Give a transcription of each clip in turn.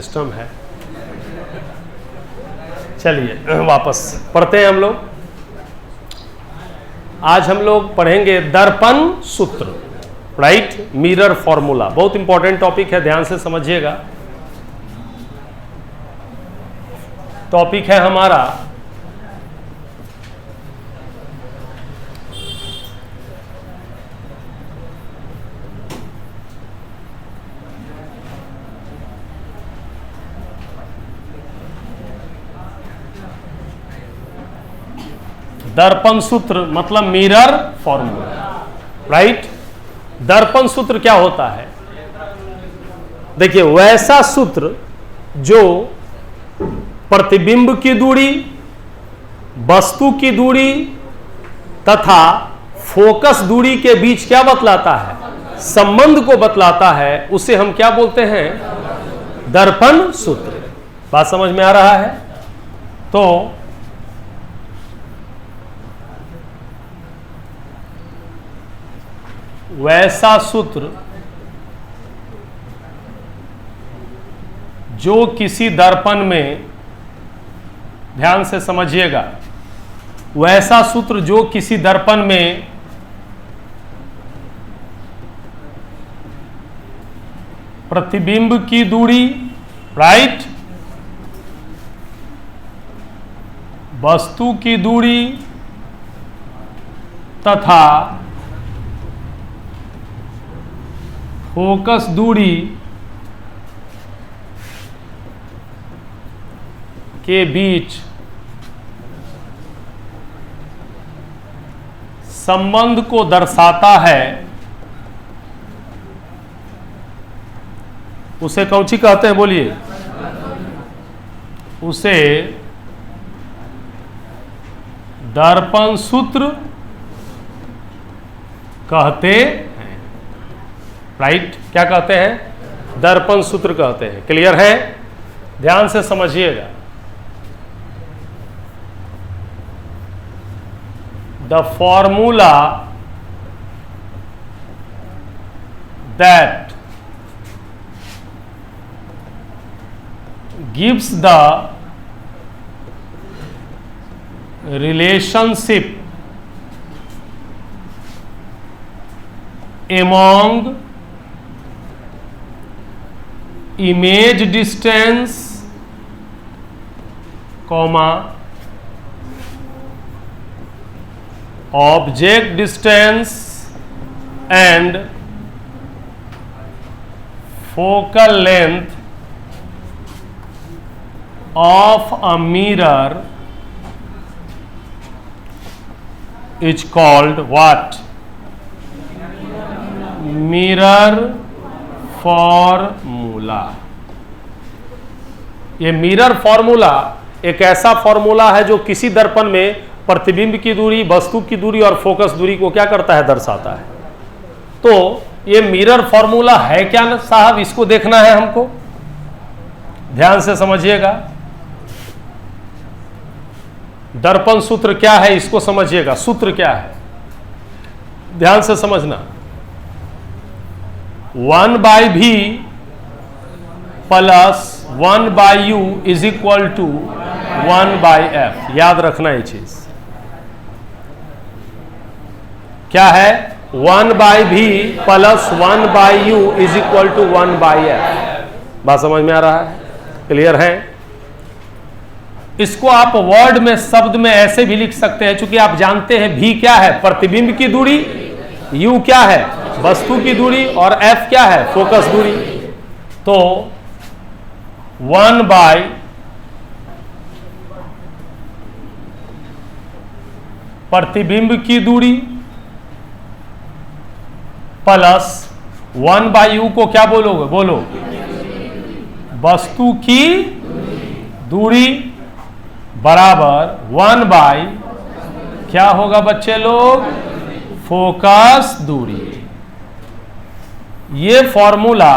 System है। चलिए वापस पढ़ते हैं हम लोग। आज हम लोग पढ़ेंगे दर्पण सूत्र, राइट, मिरर फॉर्मूला। बहुत इंपॉर्टेंट टॉपिक है, ध्यान से समझिएगा। टॉपिक है हमारा दर्पण सूत्र, मतलब मिरर फॉर्मूला, राइट। दर्पण सूत्र क्या होता है? देखिए, वैसा सूत्र जो प्रतिबिंब की दूरी, वस्तु की दूरी तथा फोकस दूरी के बीच क्या बतलाता है? संबंध को बतलाता है। उसे हम क्या बोलते हैं? दर्पण सूत्र। बात समझ में आ रहा है? तो वैसा सूत्र जो किसी दर्पण में, ध्यान से समझिएगा, वैसा सूत्र जो किसी दर्पण में प्रतिबिंब की दूरी, राइट, वस्तु की दूरी तथा फोकस दूरी के बीच संबंध को दर्शाता है, उसे कौन सी कहते हैं? बोलिए। उसे दर्पण सूत्र कहते हैं, राइट। क्या कहते हैं? दर्पण सूत्र कहते हैं। क्लियर है? ध्यान से समझिएगा। The formula that gives the relationship among image distance, object distance and focal length of a mirror is called what? Mirror formula. ये मिरर फॉर्मूला एक ऐसा फॉर्मूला है जो किसी दर्पण में प्रतिबिंब की दूरी, वस्तु की दूरी और फोकस दूरी को क्या करता है? दर्शाता है। तो ये मिरर फॉर्मूला है क्या ना साहब? इसको देखना है हमको, ध्यान से समझिएगा। दर्पण सूत्र क्या है इसको समझिएगा। सूत्र क्या है? ध्यान से समझना। 1/v plus 1/u is equal to 1/f। याद रखना ये चीज क्या है? 1/v plus 1/u is equal to 1/f। बात समझ में आ रहा है? क्लियर है? इसको आप वर्ड में, शब्द में ऐसे भी लिख सकते हैं, क्योंकि आप जानते हैं v क्या है? प्रतिबिंब की दूरी, u क्या है? वस्तु की दूरी, और f क्या है? फोकस दूरी। तो 1/, प्रतिबिंब की दूरी प्लस 1/u को क्या बोलोगे? बोलो, वस्तु की दूरी बराबर 1/ क्या होगा बच्चे लोग? फोकस दूरी। ये फॉर्मूला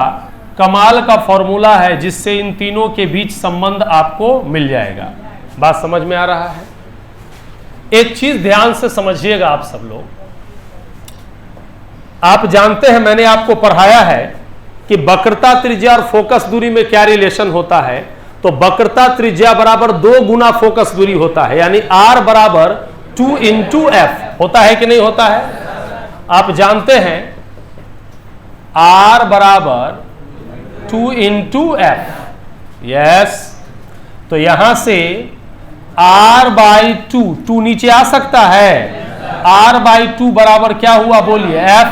कमाल का फॉर्मूला है जिससे इन तीनों के बीच संबंध आपको मिल जाएगा। बात समझ में आ रहा है? एक चीज ध्यान से समझिएगा आप सब लोग। आप जानते हैं, मैंने आपको पढ़ाया है कि वक्रता त्रिज्या और फोकस दूरी में क्या रिलेशन होता है, तो वक्रता त्रिज्या बराबर 2 गुना फोकस दूरी होता है, यानी r बराबर 2 इंटू एफ होता है कि नहीं होता है। आप जानते हैं r बराबर 2 इंटू एफ, यस, तो यहां से r बाई 2 नीचे आ सकता है, r बाई 2 बराबर क्या हुआ बोलिए, f,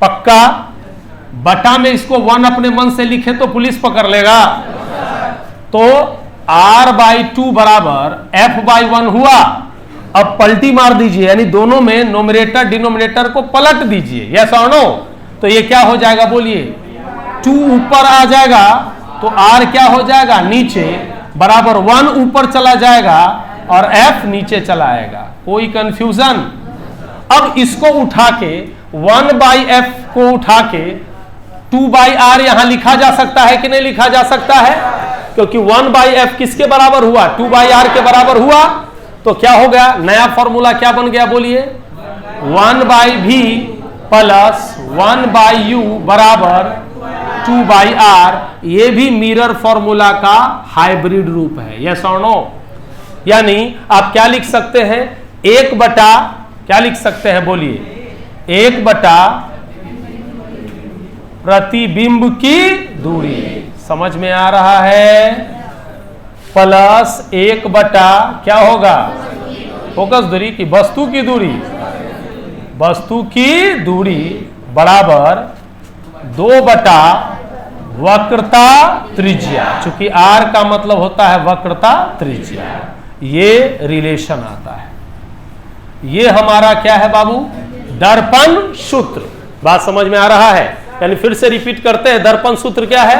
पक्का। बटा में इसको 1 अपने मन से लिखे तो पुलिस पकड़ लेगा, तो r बाई 2 बराबर f बाई 1 हुआ। अब पलटी मार दीजिए, यानी दोनों में नोमिनेटर डिनोमिनेटर को पलट दीजिए, यस और नो, तो ये क्या हो जाएगा बोलिए, 2 ऊपर आ जाएगा तो r क्या हो जाएगा नीचे, बराबर 1 ऊपर चला जाएगा और f नीचे चला आएगा। कोई कंफ्यूजन। अब इसको उठा के 1 बाई एफ को उठा के 2 बाई आर यहां लिखा जा सकता है कि नहीं लिखा जा सकता है, क्योंकि 1 बाई एफ किसके बराबर हुआ, 2 बाई आर के बराबर हुआ। तो क्या हो गया, नया फॉर्मूला क्या बन गया बोलिए, 1 बाई भी प्लस 1 बाई यू बराबर 2 बाई आर। ये भी मिरर फॉर्मूला का हाइब्रिड रूप है, यस और नो। यानी आप क्या लिख सकते हैं, 1 बटा क्या लिख सकते हैं बोलिए, 1 बटा प्रतिबिंब की दूरी, समझ में आ रहा है, प्लस 1 बटा क्या होगा, फोकस दूरी की वस्तु की दूरी, वस्तु की दूरी बराबर 2 बटा वक्रता त्रिज्या, चूंकि r का मतलब होता है वक्रता त्रिज्या, ये रिलेशन आता है। ये हमारा क्या है बाबू, दर्पण सूत्र। बात समझ में आ रहा है, यानी फिर से रिपीट करते हैं, दर्पण सूत्र क्या है,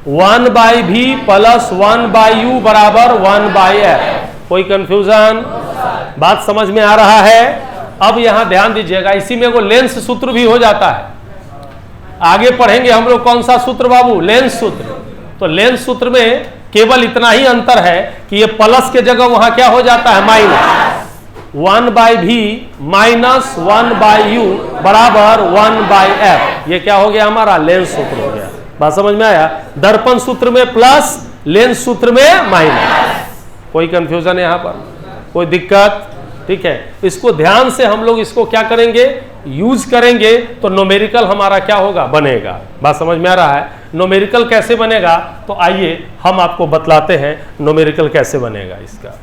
1 बाई भी प्लस 1 बाई यू बराबर 1 बाई एफ। कोई कंफ्यूजन, बात समझ में आ रहा है। अब यहां ध्यान दीजिएगा, इसी में वो लेंस सूत्र भी हो जाता है, आगे पढ़ेंगे हम लोग कौन सा सूत्र बाबू, लेंस सूत्र। तो लेंस सूत्र में केवल इतना ही अंतर है कि ये प्लस के जगह वहां क्या हो जाता है माइनस, 1 बाई भी माइनस 1 बाई यू बराबर 1 बाई एफ। ये क्या हो गया हमारा, लेंस सूत्र हो गया। बात समझ में आया, दर्पण सूत्र में प्लस, लेंस सूत्र में माइनस। कोई कंफ्यूजन है यहां पर, कोई दिक्कत, ठीक है। इसको ध्यान से हम लोग इसको क्या करेंगे, यूज करेंगे तो न्यूमेरिकल हमारा क्या होगा, बनेगा। बात समझ में आ रहा है, न्यूमेरिकल कैसे बनेगा, तो आइए हम आपको बतलाते हैं न्यूमेरिकल कैसे बनेगा इसका।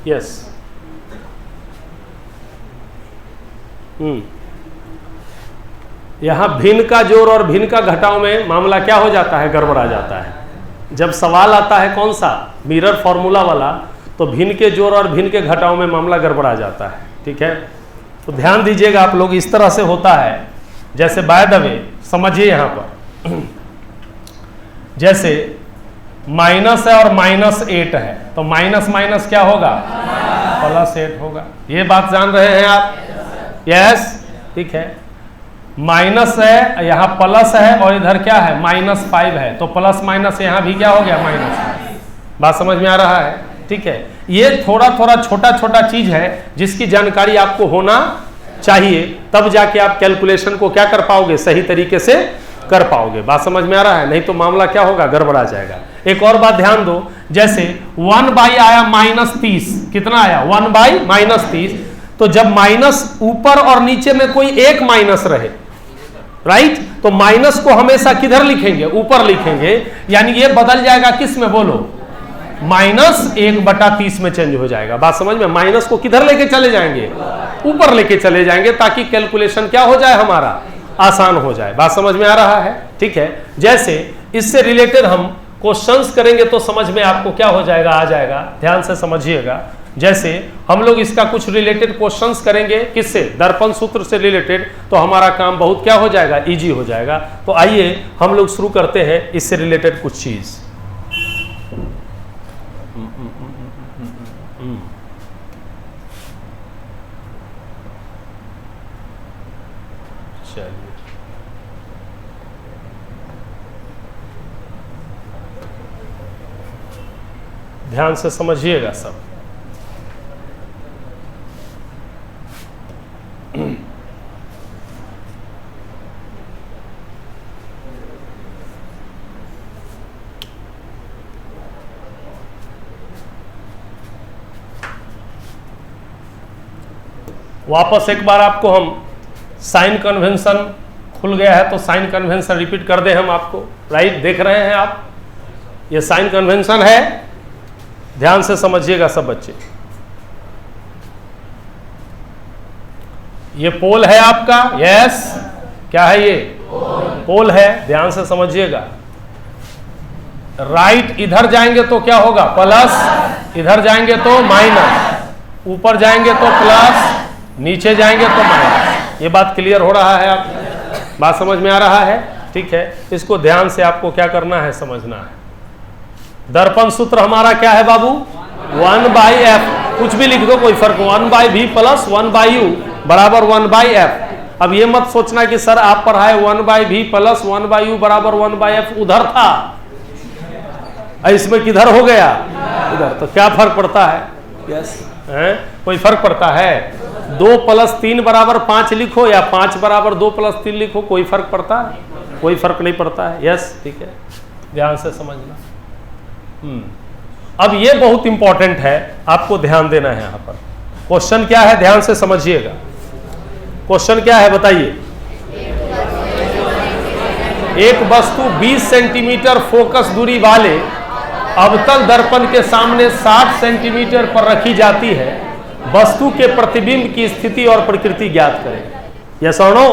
यस, यहां भिन्न का जोड़ और भिन्न का घटाव में मामला क्या हो जाता है, गड़बड़ा जाता है। जब सवाल आता है कौन सा, मिरर फॉर्मूला वाला, तो भिन्न के जोड़ और भिन्न के घटाव में मामला गड़बड़ा जाता है, ठीक है। तो ध्यान दीजिएगा आप लोग, इस तरह से होता है, जैसे बाय द वे समझिए यहां पर, जैसे माइनस है और -8 है, तो माइनस माइनस क्या होगा, +8 होगा। ये बात जान रहे हैं आप, यस, ठीक है। माइनस है, यहाँ प्लस है और इधर क्या है, -5 है, तो प्लस माइनस यहाँ भी क्या हो गया, -5। बात समझ में आ रहा है, ठीक है। ये थोड़ा थोड़ा छोटा छोटा चीज है जिसकी जानकारी आपको होना चाहिए, तब जाके आप कैलकुलेशन को क्या कर पाओगे, सही तरीके से कर पाओगे। बात समझ में आ रहा है, नहीं तो मामला क्या होगा, गड़बड़ा जाएगा। एक और बात ध्यान दो, जैसे 1 बाई आया -30, कितना आया, 1 बाई -30, तो जब माइनस ऊपर और नीचे में कोई एक माइनस रहे, राइट, तो माइनस को हमेशा किधर लिखेंगे, ऊपर लिखेंगे, यानी ये बदल जाएगा किस में बोलो, -1/30 में चेंज हो जाएगा। बात समझ में, माइनस को किधर लेके चले जाएंगे, ऊपर लेके चले जाएंगे, ताकि कैलकुलेशन क्या हो जाए, हमारा आसान हो जाए। बात समझ में आ रहा है, ठीक है। जैसे इससे रिलेटेड हम क्वेश्चंस करेंगे तो समझ में आपको क्या हो जाएगा, आ जाएगा। ध्यान से समझिएगा। जैसे हम लोग इसका कुछ रिलेटेड क्वेश्चंस करेंगे, किससे, दर्पण सूत्र से रिलेटेड, तो हमारा काम बहुत क्या हो जाएगा, इजी हो जाएगा। तो आइए हम लोग शुरू करते हैं इससे रिलेटेड कुछ चीज। चलिए ध्यान से समझिएगा सब। वापस एक बार आपको हम साइन कन्वेंशन खुल गया है तो साइन कन्वेंशन रिपीट कर दें हम आपको। राइट, देख रहे हैं आप, ये साइन कन्वेंशन है। ध्यान से समझिएगा सब बच्चे। ये पोल है आपका, यस, क्या है ये, पोल है। ध्यान से समझिएगा। राइट इधर जाएंगे तो क्या होगा, प्लस, इधर जाएंगे तो माइनस, ऊपर जाएंगे तो प्लस, नीचे जाएंगे तो माइनस। ये बात क्लियर हो रहा है, आप बात समझ में आ रहा है? ठीक है, इसको ध्यान से आपको क्या करना है, समझना है। दर्पण सूत्र हमारा क्या है बाबू, 1/f, कुछ भी लिख दो कोई फर्क, 1/v प्लस 1/u बराबर 1/f। अब ये मत सोचना कि सर आप पढ़ाए 1/v प्लस 1/u बराबर 1/f, उधर था, इसमें किधर हो गया, इधर। तो क्या फर्क पड़ता है, यस, कोई फर्क पड़ता है? 2 + 3 बराबर 5 लिखो या 5 बराबर 2 + 3 लिखो, कोई फर्क पड़ता है? कोई फर्क नहीं पड़ता है। यस, ठीक है, ध्यान से समझना। अब ये बहुत इंपॉर्टेंट है, आपको ध्यान देना है। यहां पर क्वेश्चन क्या है, ध्यान से समझिएगा। क्वेश्चन क्या है बताइए। एक वस्तु 20 सेंटीमीटर फोकस दूरी वाले अवतल दर्पण के सामने 60 सेंटीमीटर पर रखी जाती है। वस्तु के प्रतिबिंब की स्थिति और प्रकृति ज्ञात करें। यस और नो?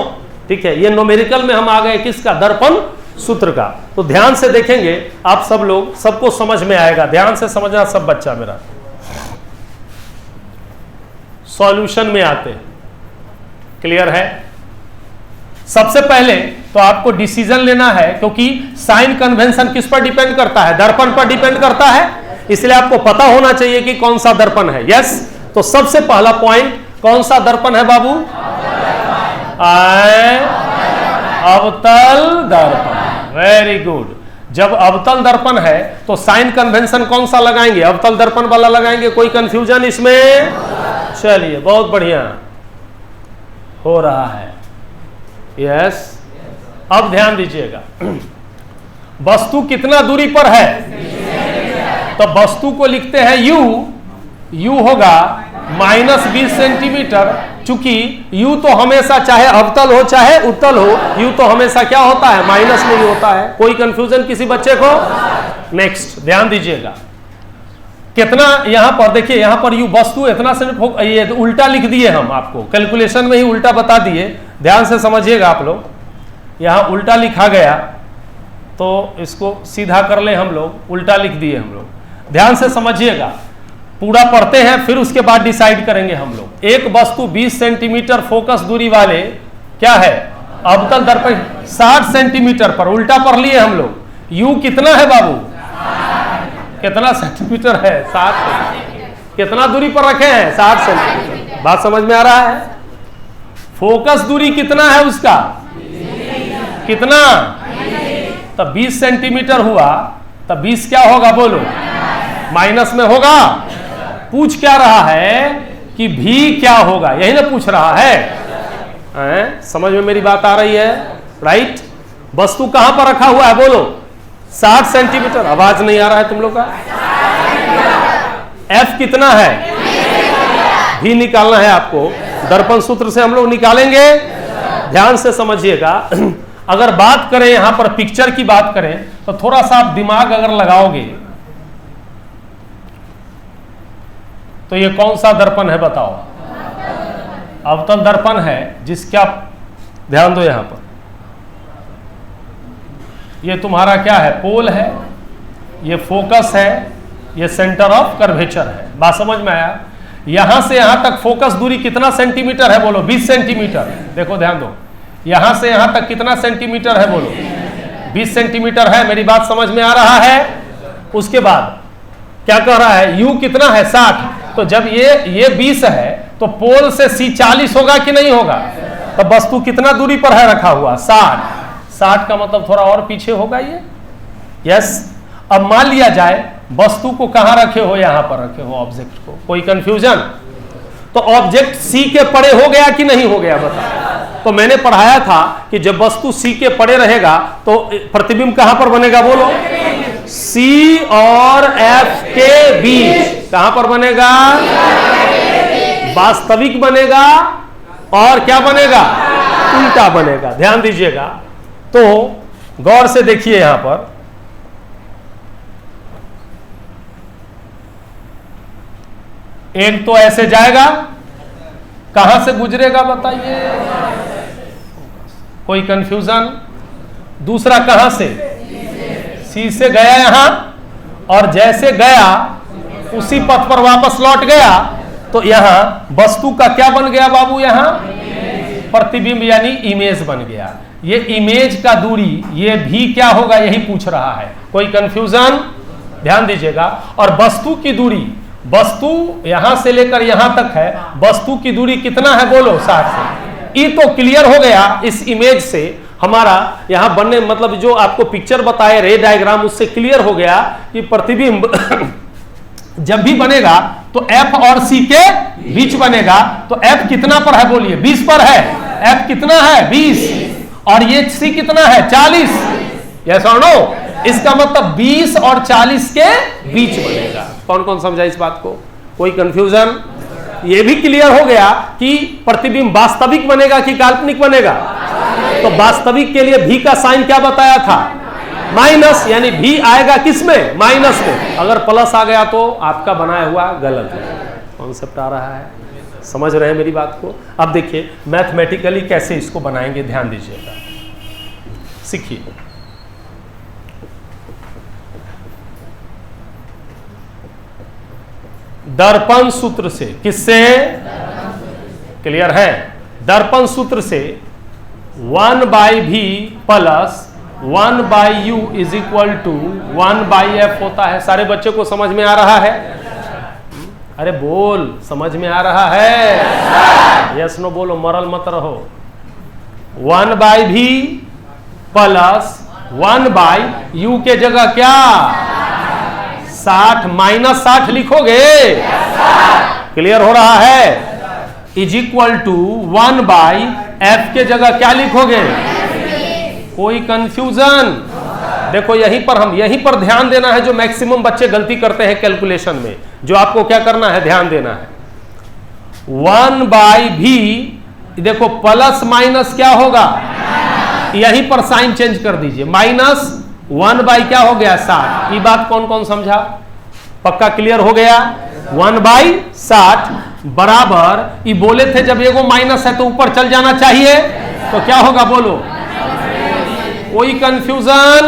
ठीक है, ये न्यूमेरिकल में हम आ गए किसका, दर्पण सूत्र का। तो ध्यान से देखेंगे आप सब लोग, सबको समझ में आएगा। ध्यान से समझना सब बच्चा मेरा। सॉल्यूशन में आते हैं, क्लियर है? सबसे पहले तो आपको डिसीजन लेना है, क्योंकि साइन कन्वेंशन किस पर डिपेंड करता है, दर्पण पर डिपेंड करता है। इसलिए आपको पता होना चाहिए कि कौन सा दर्पण है। यस, तो सबसे पहला पॉइंट, कौन सा दर्पण है बाबू, अवतल दर्पण। Very good. जब अवतल दर्पण है तो साइन कन्वेंशन कौन सा लगाएंगे, अवतल दर्पण वाला लगाएंगे। कोई कंफ्यूजन इसमें? चलिए, बहुत बढ़िया हो रहा है। यस, अब ध्यान दीजिएगा। वस्तु कितना दूरी पर है, तो वस्तु को लिखते हैं u होगा -20 सेंटीमीटर। चूंकि u तो हमेशा चाहे अवतल हो चाहे उत्तल हो, u तो हमेशा क्या होता है, माइनस में ही होता है। कोई कंफ्यूजन किसी बच्चे को? नेक्स्ट, ध्यान दीजिएगा। कितना यहां पर देखिए, यहां पर u वस्तु इतना से, ये उल्टा लिख दिए हम, आपको कैलकुलेशन में ही उल्टा बता दिए। ध्यान से समझिएगा आप लोग। यहां उल्टा लिखा गया तो इसको सीधा कर ले, हम लोग उल्टा लिख दिए हम लोग। ध्यान से समझिएगा, पूरा पढ़ते हैं फिर उसके बाद डिसाइड करेंगे हम लोग। एक वस्तु 20 सेंटीमीटर फोकस दूरी वाले क्या है, अवतल दर्पण 60 सेंटीमीटर पर, उल्टा पढ़ लिए हम लोग। u कितना है बाबू, कितना सेंटीमीटर है, 60। कितना दूरी पर रखे हैं, 60 सेंटीमीटर। बात समझ में आ रहा है? फोकस दूरी कितना है उसका, कितना, तब 20 सेंटीमीटर हुआ, तब 20 क्या होगा बोलो, माइनस में होगा। पूछ क्या रहा है कि भी क्या होगा, यही ना पूछ रहा है? समझ में मेरी बात आ रही है? राइट। वस्तु कहां पर रखा हुआ है बोलो, 60 सेंटीमीटर। आवाज नहीं आ रहा है तुम लोग का? F कितना है, भी निकालना है आपको। दर्पण सूत्र से हम लोग निकालेंगे। ध्यान से समझिएगा। अगर बात करें यहां पर पिक्चर की बात करें तो थोड़ा सा आप दिमाग अगर लगाओगे तो ये कौन सा दर्पण है बताओ, अवतल दर्पण है, जिसका ध्यान दो यहां पर। ये तुम्हारा क्या है, पोल है, ये फोकस है, ये सेंटर ऑफ कर्वेचर है। बात समझ में आया? यहां से यहां तक फोकस दूरी कितना सेंटीमीटर है बोलो? 20 सेंटीमीटर। देखो ध्यान दो, यहां से यहां तक कितना सेंटीमीटर है बोलो? 20 सेंटीमीटर है। मेरी बात समझ में आ रहा है? उसके बाद क्या कह रहा है, यू कितना है 60। तो जब ये 20 है तो पोल से सी 40 होगा कि नहीं होगा? तो वस्तु कितना दूरी पर है रखा हुआ? 60 का मतलब थोड़ा और पीछे होगा ये। यस। अब मान लिया जाए वस्तु को कहां रखे हो? यहां पर रखे हो ऑब्जेक्ट को। कोई कंफ्यूजन? तो ऑब्जेक्ट सी के परे हो गया कि नहीं हो गया बताओ? तो मैंने पढ़ाया था कि जब वस्तु सी के परे रहेगा तो प्रतिबिंब कहां पर बनेगा बोलो? सी और एफ के बीच। कहां पर बनेगा? वास्तविक बनेगा और क्या बनेगा? उल्टा बनेगा। ध्यान दीजिएगा। तो गौर से देखिए, यहां पर एक तो ऐसे जाएगा, कहां से गुजरेगा बताइए? कोई कंफ्यूजन? दूसरा कहां से? सी से गया यहां, और जैसे गया उसी पथ पर वापस लौट गया। तो यहां वस्तु का क्या बन गया बाबू? यहां प्रतिबिंब यानी इमेज बन गया। ये इमेज का दूरी ये भी क्या होगा, यही पूछ रहा है। कोई कंफ्यूजन? ध्यान दीजिएगा। और वस्तु की दूरी, वस्तु यहां से लेकर यहां तक है, वस्तु की दूरी कितना है बोलो? 60 से। ये तो क्लियर हो गया इस इमेज से। हमारा यहां बनने मतलब जो आपको पिक्चर बताए रे डायग्राम, उससे क्लियर हो गया कि प्रतिबिंब जब भी बनेगा तो F और C के बीच बनेगा। तो F कितना पर है बोलिए? 20 पर है। F कितना है? 20। और ये C कितना है? 40। यस और नो? इसका मतलब 20 और 40 के बीच बनेगा। कौन कौन समझा इस बात को? कोई कंफ्यूजन? ये भी क्लियर हो गया कि प्रतिबिंब वास्तविक बनेगा कि काल्पनिक बनेगा। तो वास्तविक के लिए भी का साइन क्या बताया था? माइनस, यानी भी आएगा किसमें? माइनस में। अगर प्लस आ गया तो आपका बनाया हुआ गलत है। कॉन्सेप्ट आ रहा है? समझ रहे हैं मेरी बात को? अब देखिए मैथमेटिकली कैसे इसको बनाएंगे, ध्यान दीजिएगा, सीखिए। दर्पण सूत्र से, किससे? क्लियर है? दर्पण सूत्र से 1/v plus 1/u is equal to 1/f होता है। सारे बच्चे को समझ में आ रहा है? अरे बोल, समझ में आ रहा है? यस नो बोलो, मरल मत रहो। 1/v प्लस 1/u के जगह क्या? 60 माइनस 60 लिखोगे? क्लियर हो रहा है? इज इक्वल टू 1/f के जगह क्या लिखोगे? कोई कंफ्यूजन? देखो यहीं पर ध्यान देना है। जो मैक्सिमम बच्चे गलती करते हैं कैलकुलेशन में, जो आपको क्या करना है, ध्यान देना है। 1/v, देखो प्लस माइनस क्या होगा? यहीं पर साइन चेंज कर दीजिए। माइनस 1/ क्या हो गया? 60। ये बात कौन कौन समझा? पक्का क्लियर हो गया? 1/60 बराबर, ये बोले थे जब एगो माइनस है तो ऊपर चल जाना चाहिए, तो क्या होगा बोलो? कोई कंफ्यूजन?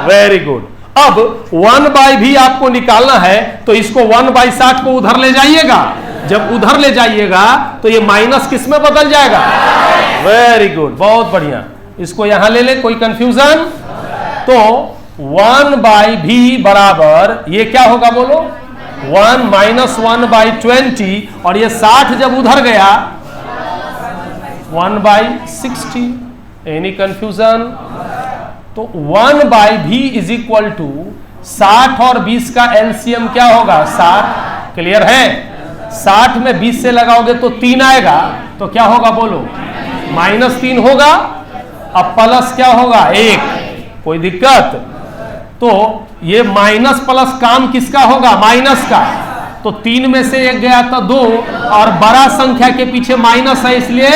Very good. अब 1/v आपको निकालना है तो इसको 1/60 को उधर ले जाइएगा। जब उधर ले जाइएगा तो ये माइनस किस में बदल जाएगा? वेरी गुड, बहुत बढ़िया। इसको यहां ले ले। कोई कंफ्यूजन? तो 1/v बराबर ये क्या होगा बोलो? 1 माइनस 1/20, और ये 60 जब उधर गया 1/60। Any confusion? तो 1/v इज इक्वल टू 60 और 20 का एलसीएम क्या होगा? 60। क्लियर है? 60 में 20 से लगाओगे तो 3 आएगा, तो क्या होगा बोलो? -3 होगा। अब प्लस क्या होगा? 1। कोई दिक्कत? तो ये माइनस प्लस काम किसका होगा? माइनस का। तो 3 में से 1 गया तो 2, और बड़ा संख्या के पीछे माइनस है, इसलिए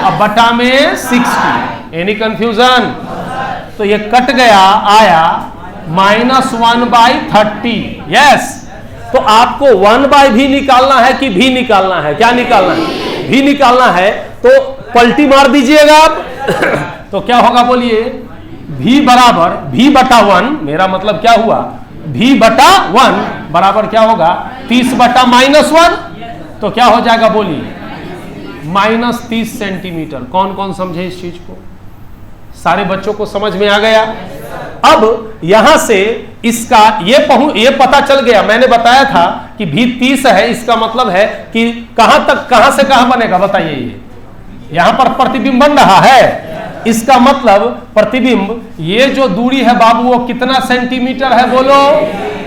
अब बटा में 60। Any confusion? तो ये कट गया, आया -1/30। यस। तो आपको 1/v निकालना है कि v निकालना है? क्या निकालना है? v निकालना है। तो पलटी मार दीजिएगा आप। तो क्या होगा बोलिए? v बराबर v बटा 1, मेरा मतलब क्या हुआ, v बटा 1 बराबर क्या होगा 30 बटा -1, तो क्या हो जाएगा बोलिए -30 सेंटीमीटर। कौन कौन समझे इस चीज को? सारे बच्चों को समझ में आ गया? अब यहां से इसका ये पता चल गया, मैंने बताया था कि भी 30 है, इसका मतलब है कि कहां से कहां बनेगा बताइए, ये यहां पर प्रतिबिंब बन रहा है, इसका मतलब प्रतिबिंब ये जो दूरी है बाबू वो कितना सेंटीमीटर है बोलो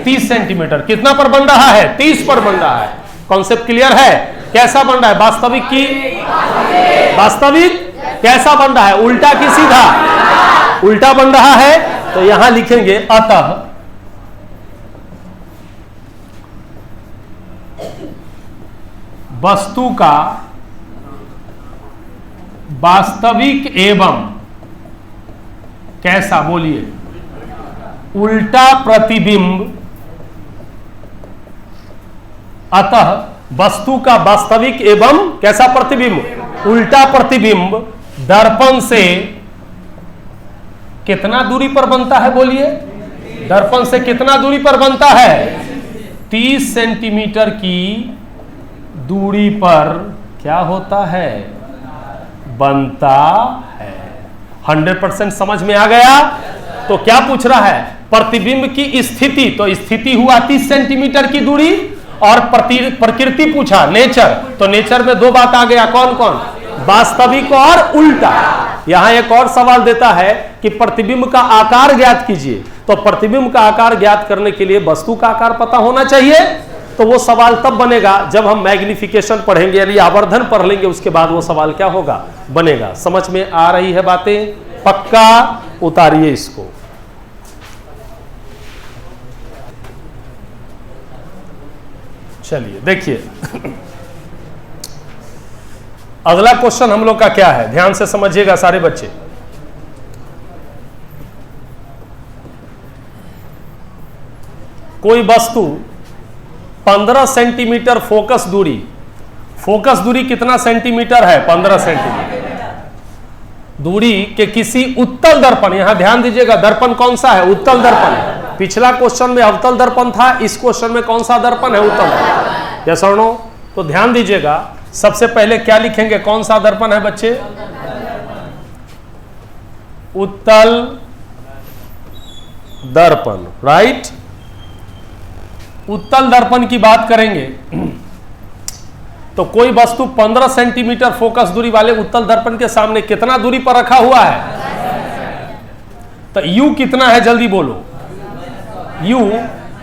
30 सेंटीमीटर। कितना पर बन रहा है? 30 पर बन रहा है। कॉन्सेप्ट क्लियर है? कैसा बन रहा है? वास्तविक की वास्तविक कैसा बन रहा है? उल्टा की सीधा? उल्टा बन रहा है। तो यहां लिखेंगे अतः वस्तु का वास्तविक एवं कैसा बोलिए उल्टा प्रतिबिंब, अतः वस्तु का वास्तविक एवं कैसा प्रतिबिंब, उल्टा प्रतिबिंब दर्पण से कितना दूरी पर बनता है बोलिए, दर्पण से कितना दूरी पर बनता है 30 सेंटीमीटर की दूरी पर क्या होता है बनता है। 100% समझ में आ गया? तो क्या पूछ रहा है? प्रतिबिंब की स्थिति, तो स्थिति हुआ 30 सेंटीमीटर की दूरी, और प्रकृति पूछा नेचर, तो नेचर में दो बात आ गया, कौन कौन? वास्तविक और उल्टा। यहां एक और सवाल देता है कि प्रतिबिंब का आकार ज्ञात कीजिए, तो प्रतिबिंब का आकार ज्ञात करने के लिए वस्तु का आकार पता होना चाहिए। तो वो सवाल तब बनेगा जब हम मैग्निफिकेशन पढ़ेंगे, यानी आवर्धन पढ़ लेंगे, उसके बाद वो सवाल क्या होगा बनेगा। समझ में आ रही है बातें? पक्का उतारिए इसको। चलिए देखिए अगला क्वेश्चन हम लोग का क्या है, ध्यान से समझिएगा सारे बच्चे। कोई वस्तु 15 सेंटीमीटर फोकस दूरी कितना सेंटीमीटर है 15 सेंटीमीटर दूरी के किसी उत्तल दर्पण, यहां ध्यान दीजिएगा दर्पण कौन सा है? उत्तल दर्पण। पिछला क्वेश्चन में अवतल दर्पण था, इस क्वेश्चन में कौन सा दर्पण है? उत्तल दर्पण। यस और नो? तो ध्यान दीजिएगा, सबसे पहले क्या लिखेंगे? कौन सा दर्पण है बच्चे? उत्तल दर्पण, राइट। उत्तल दर्पण की बात करेंगे तो कोई वस्तु 15 सेंटीमीटर फोकस दूरी वाले उत्तल दर्पण के सामने कितना दूरी पर रखा हुआ है? तो U कितना है जल्दी बोलो? U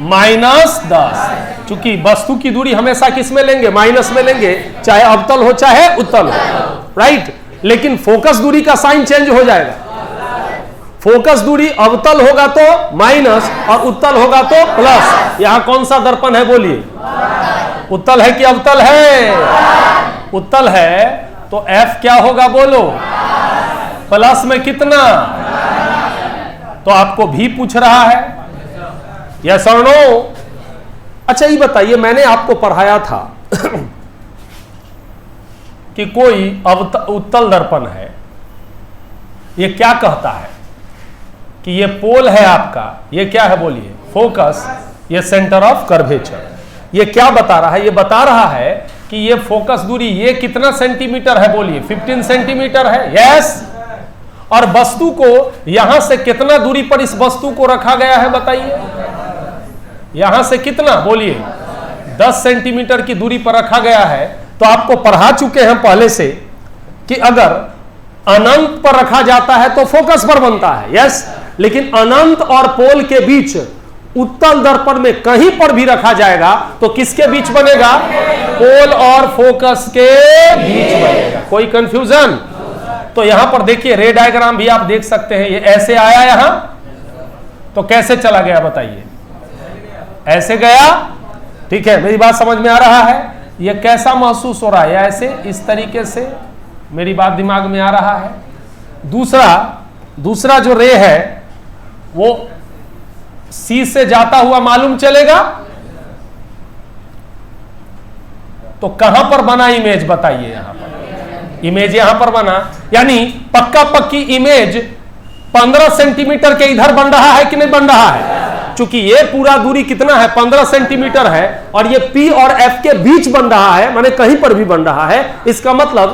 -10। चूंकि वस्तु की दूरी हमेशा किस में लेंगे? माइनस में लेंगे, चाहे अवतल हो चाहे उत्तल हो, राइट। लेकिन फोकस दूरी का साइन चेंज हो जाएगा। फोकस दूरी अवतल होगा तो माइनस और उत्तल होगा तो प्लस। यहां कौन सा दर्पण है बोलिए? उत्तल है कि अवतल है? उत्तल है, तो F क्या होगा बोलो? प्लस में कितना? तो आपको भी पूछ रहा है, यस और नो? अच्छा ये बताइए, मैंने आपको पढ़ाया था कि कोई उत्तल दर्पण है, ये क्या कहता है कि ये पोल है आपका, ये क्या है बोलिए? फोकस, ये सेंटर ऑफ कर्वेचर। ये क्या बता रहा है? ये बता रहा है कि ये फोकस दूरी ये कितना सेंटीमीटर है बोलिए? 15 सेंटीमीटर है, यस। और वस्तु को यहां से कितना दूरी पर इस वस्तु को रखा गया है बताइए? यहां से कितना बोलिए? 10 सेंटीमीटर की दूरी पर रखा गया है। तो आपको पढ़ा चुके हैं पहले से कि अगर अनंत पर रखा जाता है तो फोकस पर बनता है, यस। लेकिन अनंत और पोल के बीच उत्तल दर्पण में कहीं पर भी रखा जाएगा तो किसके बीच बनेगा? पोल और फोकस के बीच बनेगा। कोई कंफ्यूजन? तो यहां पर देखिए रे डायग्राम भी आप देख सकते हैं। ये ऐसे आया यहां, तो कैसे चला गया बताइए? ऐसे गया, ठीक है। मेरी बात समझ में आ रहा है? ये कैसा महसूस हो रहा है? ऐसे, इस तरीके से मेरी बात दिमाग में आ रहा है? दूसरा जो रे है वो सी से जाता हुआ मालूम चलेगा। तो कहां पर बना इमेज बताइए? यहां पर इमेज यहां पर बना, यानी पक्का पक्की इमेज 15 सेंटीमीटर के इधर बन रहा है कि नहीं बन रहा है? चूंकि ये पूरा दूरी कितना है 15 सेंटीमीटर है और ये P और F के बीच बन रहा है, माने कहीं पर भी बन रहा है, इसका मतलब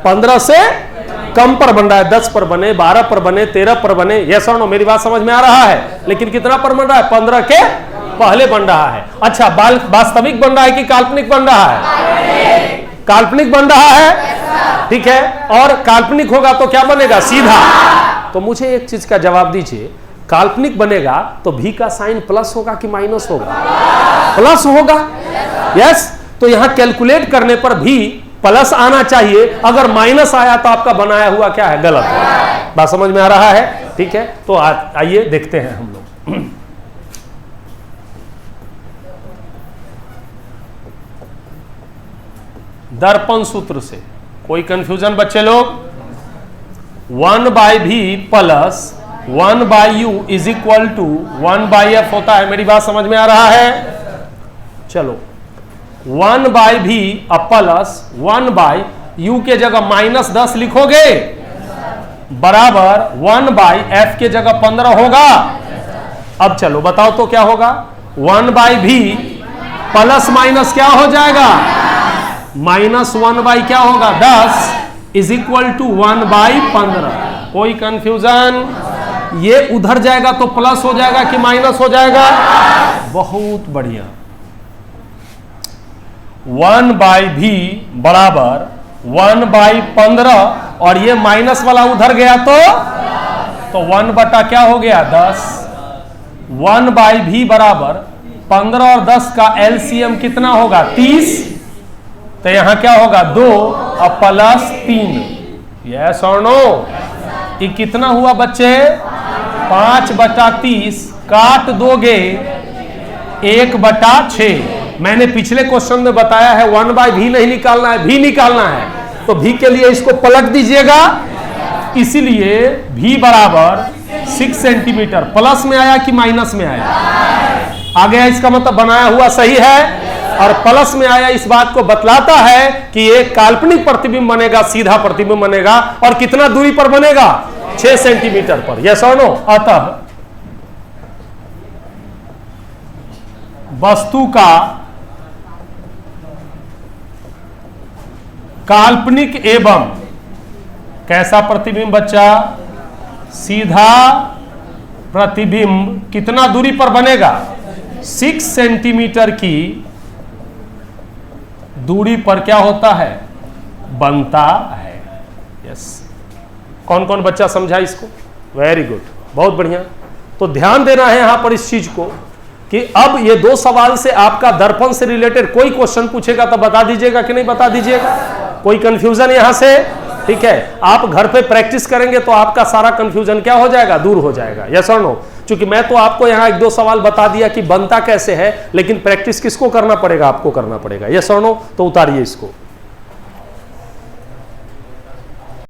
15 से कम पर बन रहा है, 10 पर बने, 12 पर बने, 13 पर बने, यस और नो, मेरी बात समझ में आ रहा है? लेकिन कितना पर बन रहा है? 15 के पहले बन रहा है। अच्छा, वास्तविक बन रहा है कि काल्पनिक बन रहा है? काल्पनिक बन रहा है, ठीक है। और काल्पनिक होगा तो क्या बनेगा? सीधा। तो मुझे एक चीज का जवाब दीजिए, काल्पनिक बनेगा तो भी का साइन प्लस होगा कि माइनस होगा? प्लस होगा, यस। तो यहां कैलकुलेट करने पर भी प्लस आना चाहिए, अगर माइनस आया तो आपका बनाया हुआ क्या है? गलत है। बात समझ में आ रहा है? ठीक है, तो आइए देखते हैं हम लोग। दर्पण सूत्र से कोई कंफ्यूजन बच्चे लोग? 1/v plus 1/u is equal to 1/f होता है, मेरी बात समझ में आ रहा है? चलो 1/v प्लस 1/u के जगह -10 लिखोगे, बराबर 1/f के जगह 15 होगा। अब चलो बताओ तो क्या होगा? 1/v प्लस माइनस क्या हो जाएगा? -1 क्या होगा? 10 इज इक्वल टू 1/15। कोई कंफ्यूजन? ये उधर जाएगा तो प्लस हो जाएगा कि माइनस हो जाएगा? बहुत बढ़िया। 1/v बराबर 1/15 और ये माइनस वाला उधर गया तो 1 बटा क्या हो गया? 10। 1/v बराबर 15 और 10 का एलसीएम कितना होगा? 30। तो यहां क्या होगा? 2 और प्लस 3, यस और नो? ये कितना हुआ बच्चे? 5/30 काट दोगे 1/6। मैंने पिछले क्वेश्चन में बताया है 1/v नहीं निकालना है, v निकालना है, तो v के लिए इसको पलट दीजिएगा, इसीलिए v बराबर 6 सेंटीमीटर। प्लस में आया कि माइनस में आया? आ गया, इसका मतलब बनाया हुआ सही है। और प्लस में आया इस बात को बतलाता है कि ये काल्पनिक प्रतिबिंब बनेगा, सीधा प्रतिबिंब बनेगा, और कितना दूरी पर बनेगा? 6 सेंटीमीटर पर, यस और नो? अतः वस्तु का काल्पनिक एवं कैसा प्रतिबिंब बच्चा? सीधा प्रतिबिंब कितना दूरी पर बनेगा? 6 सेंटीमीटर की दूरी पर क्या होता है? बनता है, यस। कौन कौन बच्चा समझा इसको? वेरी गुड, बहुत बढ़िया। तो ध्यान देना है यहां पर इस चीज को कि अब ये 2 सवाल से आपका दर्पण से रिलेटेड कोई क्वेश्चन पूछेगा तो बता दीजिएगा कि नहीं बता दीजिएगा? कोई कंफ्यूजन यहां से? ठीक है, आप घर पे प्रैक्टिस करेंगे तो आपका सारा कंफ्यूजन क्या हो जाएगा? दूर हो जाएगा, यस और नो? क्योंकि मैं तो आपको यहाँ 1-2 सवाल बता दिया कि बनता कैसे है, लेकिन प्रैक्टिस किसको करना पड़ेगा? आपको करना पड़ेगा, यस और नो? तो उतारिए इसको।